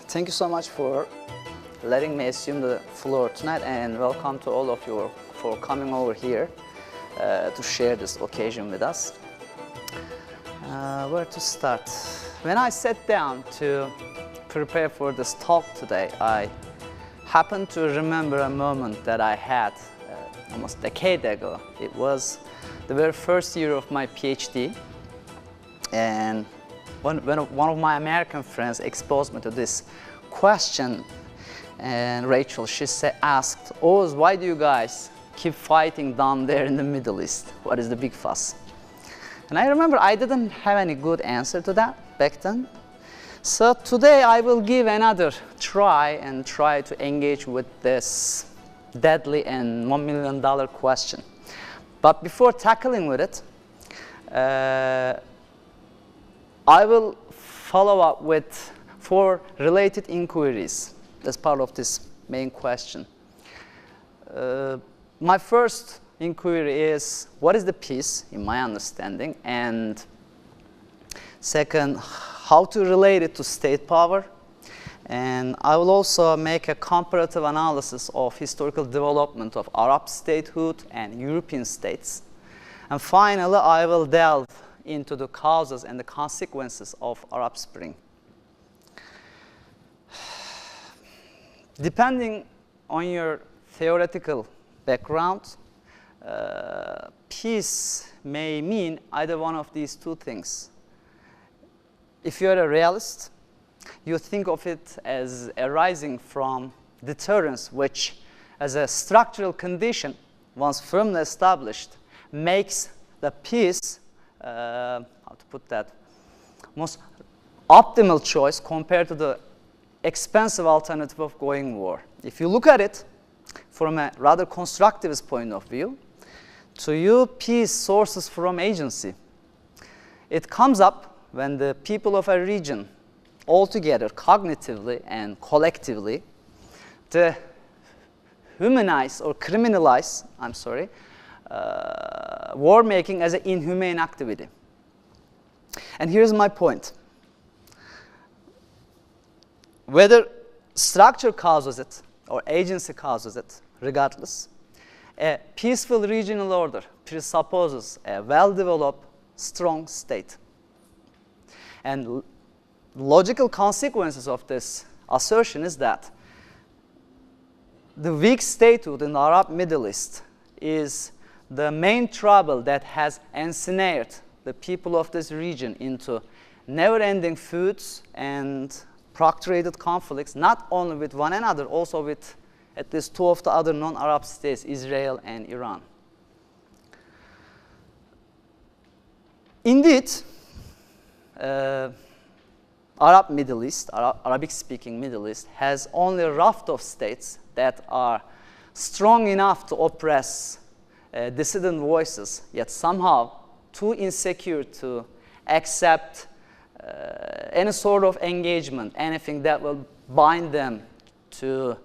Thank you so much for letting me assume the floor tonight, and welcome to all of you for coming over here to share this occasion with us. Where to start? When I sat down to prepare for this talk today, I happened to remember a moment that I had almost a decade ago. It was the very first year of my PhD, and when one of my American friends exposed me to this question, and Rachel, she asked, "Oz, why do you guys keep fighting down there in the Middle East? What is the big fuss?" And I remember I didn't have any good answer to that back then. So today I will give another try and try to engage with this deadly and $1 million question. But before tackling with it, I will follow up with 4 related inquiries as part of this main question. My first inquiry is, what is the peace, in my understanding? And second, how to relate it to state power? And I will also make a comparative analysis of historical development of Arab statehood and European states. And finally, I will delve into the causes and the consequences of Arab Spring. Depending on your theoretical background, peace may mean either one of these 2 things. If you're a realist, you think of it as arising from deterrence, which, as a structural condition, once firmly established, makes the peace, how to put that, most optimal choice compared to the expensive alternative of going war. If you look at it from a rather constructivist point of view, to you, peace sources from agency. It comes up when the people of a region all together, cognitively and collectively, humanize or criminalize, war making as an inhumane activity. And here's my point. Whether structure causes it or agency causes it, regardless, a peaceful regional order presupposes a well-developed, strong state. And logical consequences of this assertion is that the weak statehood in the Arab Middle East is the main trouble that has ensnared the people of this region into never-ending feuds and procurated conflicts, not only with one another, also with at least 2 of the other non-Arab states, Israel and Iran. Indeed, Arab Middle East, Arabic-speaking Middle East, has only a raft of states that are strong enough to oppress dissident voices, yet somehow too insecure to accept any sort of engagement, anything that will bind them to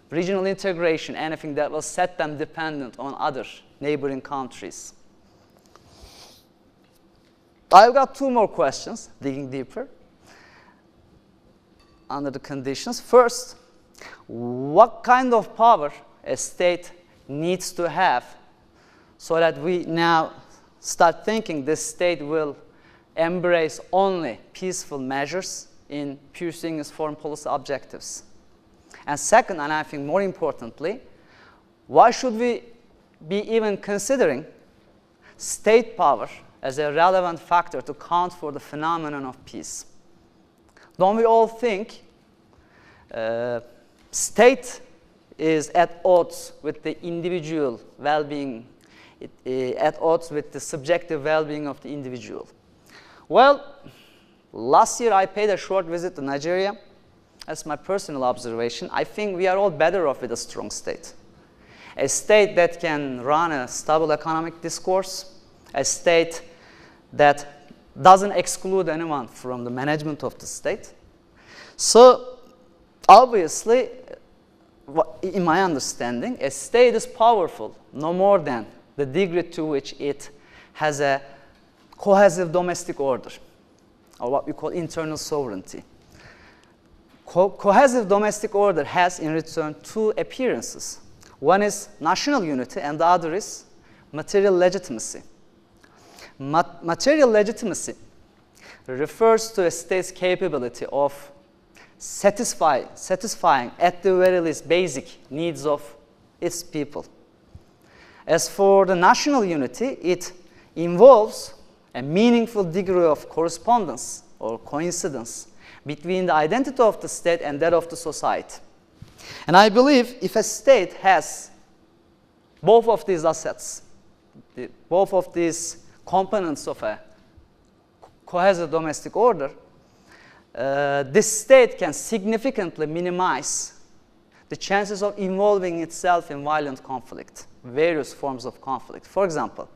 regional integration, anything that will set them dependent on other neighboring countries. I've got 2 more questions, digging deeper under the conditions. First, what kind of power a state needs to have so that we now start thinking this state will embrace only peaceful measures in pursuing its foreign policy objectives? And second, and I think more importantly, why should we be even considering state power as a relevant factor to count for the phenomenon of peace? Don't we all think state is at odds with the individual well-being, at odds with the subjective well-being of the individual? Well, last year I paid a short visit to Nigeria. That's my personal observation. I think we are all better off with a strong state. A state that can run a stable economic discourse, a state that doesn't exclude anyone from the management of the state. So, obviously, in my understanding, a state is powerful no more than the degree to which it has a cohesive domestic order, or what we call internal sovereignty. Cohesive domestic order has in return two appearances. One is national unity and the other is material legitimacy. Material legitimacy refers to a state's capability of satisfying at the very least basic needs of its people. As for the national unity, it involves a meaningful degree of correspondence or coincidence between the identity of the state and that of the society. And I believe if a state has both of these assets, both of these components of a cohesive domestic order, this state can significantly minimize the chances of involving itself in violent conflict, various forms of conflict. For example,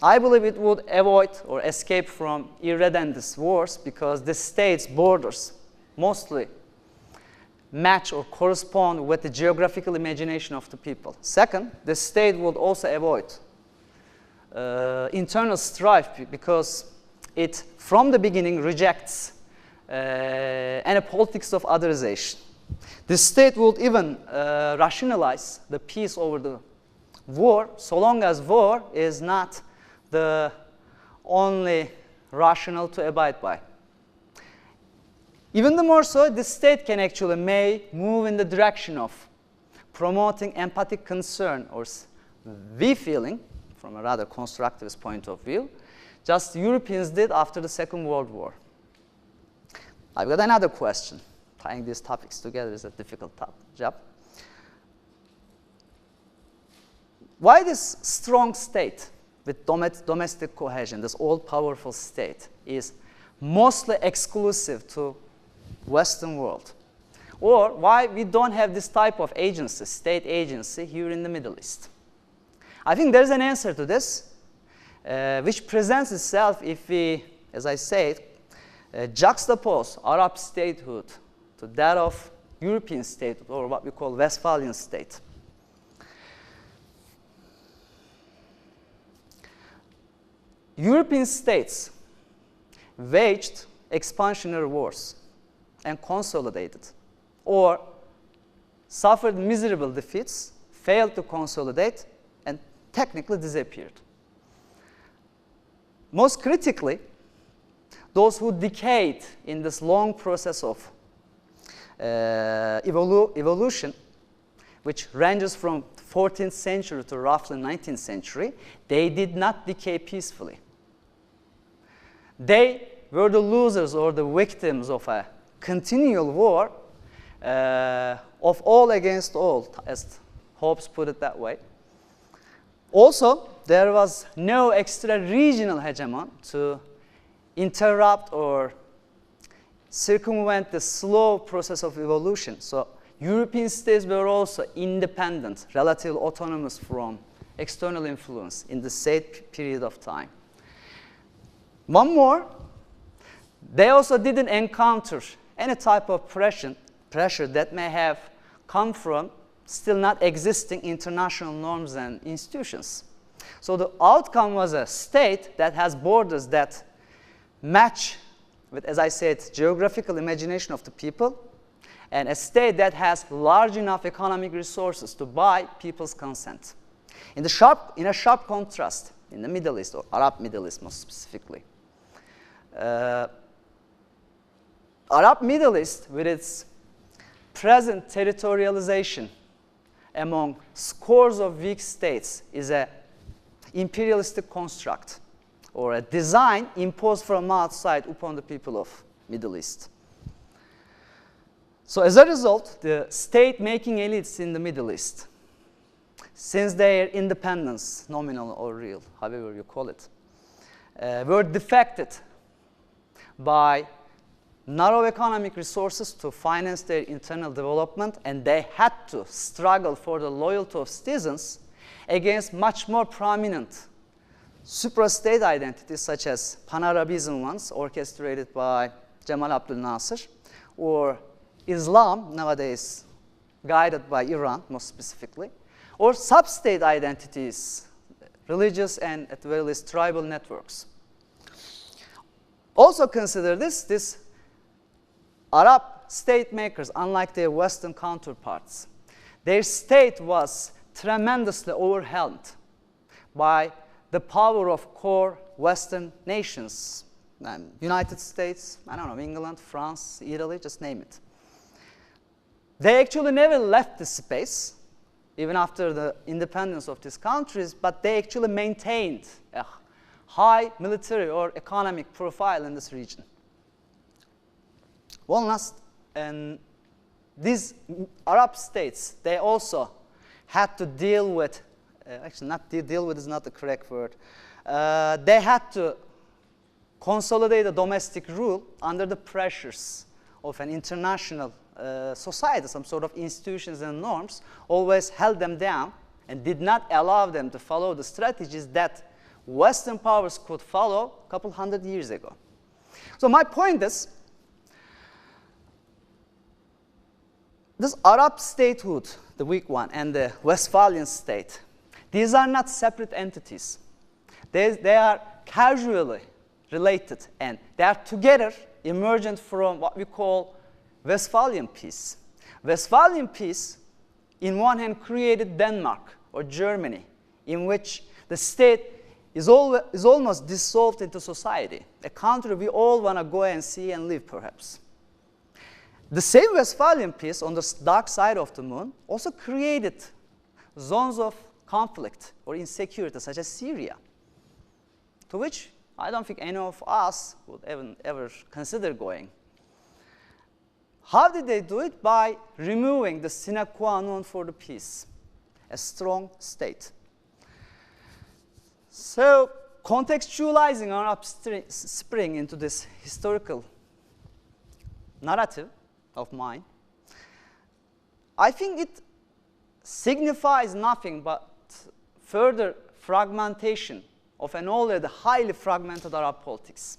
I believe it would avoid or escape from irredentist wars because the state's borders mostly match or correspond with the geographical imagination of the people. Second, the state would also avoid internal strife because it, from the beginning, rejects any politics of otherization. The state would even rationalize the peace over the war, so long as war is not the only rationale to abide by. Even the more so, the state can actually may move in the direction of promoting empathic concern or we-feeling from a rather constructivist point of view, just Europeans did after the Second World War. I've got another question. Tying these topics together is a difficult job. Why this strong state with domestic cohesion, this all-powerful state, is mostly exclusive to Western world? Or why we don't have this type of agency, state agency, here in the Middle East? I think there's an answer to this, which presents itself if we, as I said, juxtapose Arab statehood to that of European statehood, or what we call Westphalian state. European states waged expansionary wars and consolidated, or suffered miserable defeats, failed to consolidate, and technically disappeared. Most critically, those who decayed in this long process of evolution, which ranges from 14th century to roughly 19th century, they did not decay peacefully. They were the losers or the victims of a continual war of all against all, as Hobbes put it that way. Also, there was no extra-regional hegemon to interrupt or circumvent the slow process of evolution. So European states were also independent, relatively autonomous from external influence in the same period of time. One more, they also didn't encounter any type of pressure that may have come from still not existing international norms and institutions. So the outcome was a state that has borders that match with, as I said, geographical imagination of the people, and a state that has large enough economic resources to buy people's consent. In a sharp contrast, in the Middle East, or Arab Middle East most specifically, Arab Middle East, with its present territorialization among scores of weak states, is an imperialistic construct, or a design imposed from outside upon the people of Middle East. So as a result, the state-making elites in the Middle East, since their independence, nominal or real, however you call it, were defected by narrow economic resources to finance their internal development, and they had to struggle for the loyalty of citizens against much more prominent supra-state identities, such as Pan-Arabism ones, orchestrated by Cemal Abdel Nasser, or Islam, nowadays guided by Iran, most specifically, or sub-state identities, religious and, at the very least, tribal networks. Also consider this Arab state makers, unlike their Western counterparts. Their state was tremendously overwhelmed by the power of core Western nations, United States, I don't know, England, France, Italy, just name it. They actually never left this space, even after the independence of these countries, but they actually maintained a high military or economic profile in this region. One last, and these Arab states, they also had to deal with, actually not deal with is not the correct word, they had to consolidate a domestic rule under the pressures of an international society. Some sort of institutions and norms always held them down and did not allow them to follow the strategies that Western powers could follow a couple hundred years ago. So my point is, this Arab statehood, the weak one, and the Westphalian state, these are not separate entities. They are casually related, and they are together emergent from what we call Westphalian peace. Westphalian peace, in one hand, created Denmark or Germany, in which the state is almost dissolved into society, a country we all want to go and see and live, perhaps. The same Westphalian peace on the dark side of the moon also created zones of conflict or insecurity, such as Syria, to which I don't think any of us would ever consider going. How did they do it? By removing the sine qua non for the peace, a strong state. So, contextualizing Arab Spring into this historical narrative of mine, I think it signifies nothing but further fragmentation of an already highly fragmented Arab politics.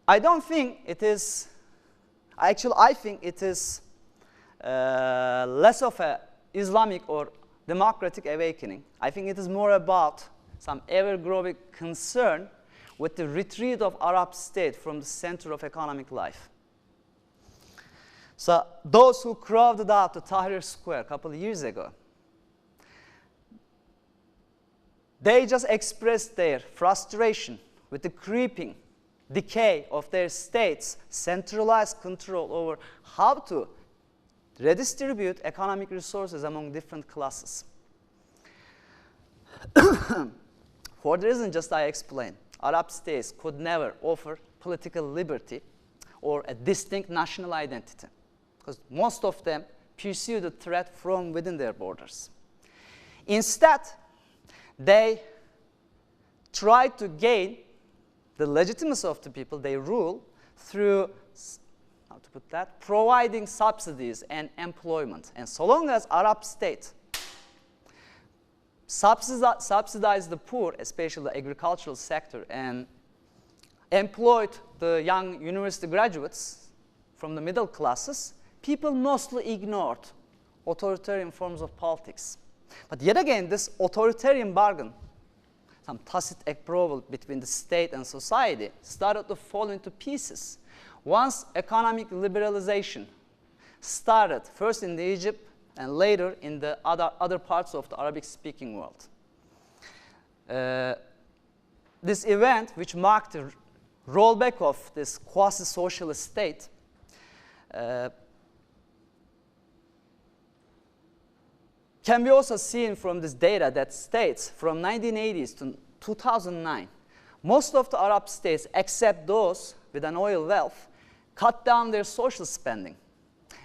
I don't think it is, actually I think it is less of an Islamic or democratic awakening. I think it is more about some ever-growing concern with the retreat of Arab state from the center of economic life. So those who crowded out the Tahrir Square a couple of years ago, they just expressed their frustration with the creeping decay of their states' centralized control over how to redistribute economic resources among different classes. For the reason just I explained, Arab states could never offer political liberty or a distinct national identity, because most of them pursue the threat from within their borders. Instead, they try to gain the legitimacy of the people they rule through, how to put that, providing subsidies and employment. And so long as Arab states subsidize the poor, especially the agricultural sector, and employed the young university graduates from the middle classes, people mostly ignored authoritarian forms of politics. But yet again, this authoritarian bargain, some tacit approval between the state and society, started to fall into pieces once economic liberalization started, first in Egypt and later in the other parts of the Arabic-speaking world. This event, which marked the rollback of this quasi-socialist state, can be also seen from this data that states from 1980s to 2009, most of the Arab states, except those with an oil wealth, cut down their social spending.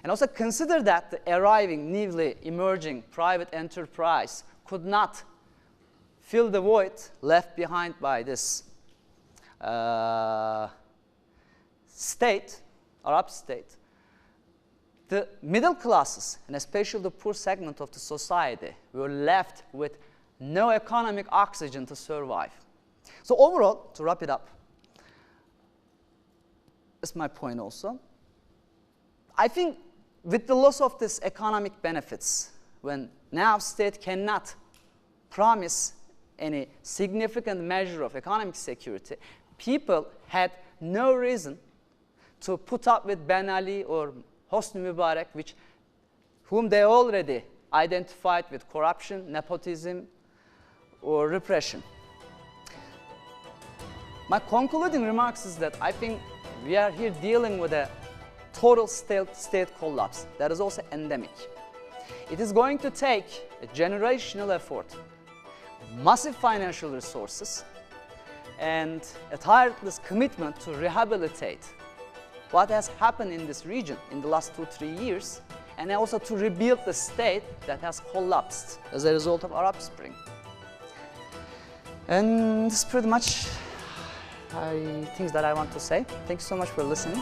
And also consider that the arriving, newly emerging private enterprise could not fill the void left behind by this state, Arab state. The middle classes, and especially the poor segment of the society, were left with no economic oxygen to survive. So overall, to wrap it up, that's my point also. I think with the loss of these economic benefits, when now state cannot promise any significant measure of economic security, people had no reason to put up with Ben Ali or Hosni Mubarak, whom they already identified with corruption, nepotism, or repression. My concluding remarks is that I think we are here dealing with a total state collapse that is also endemic. It is going to take a generational effort, massive financial resources, and a tireless commitment to rehabilitate what has happened in this region in the last 2-3 years, and also to rebuild the state that has collapsed as a result of Arab Spring. And this is pretty much things that I want to say. Thank you so much for listening.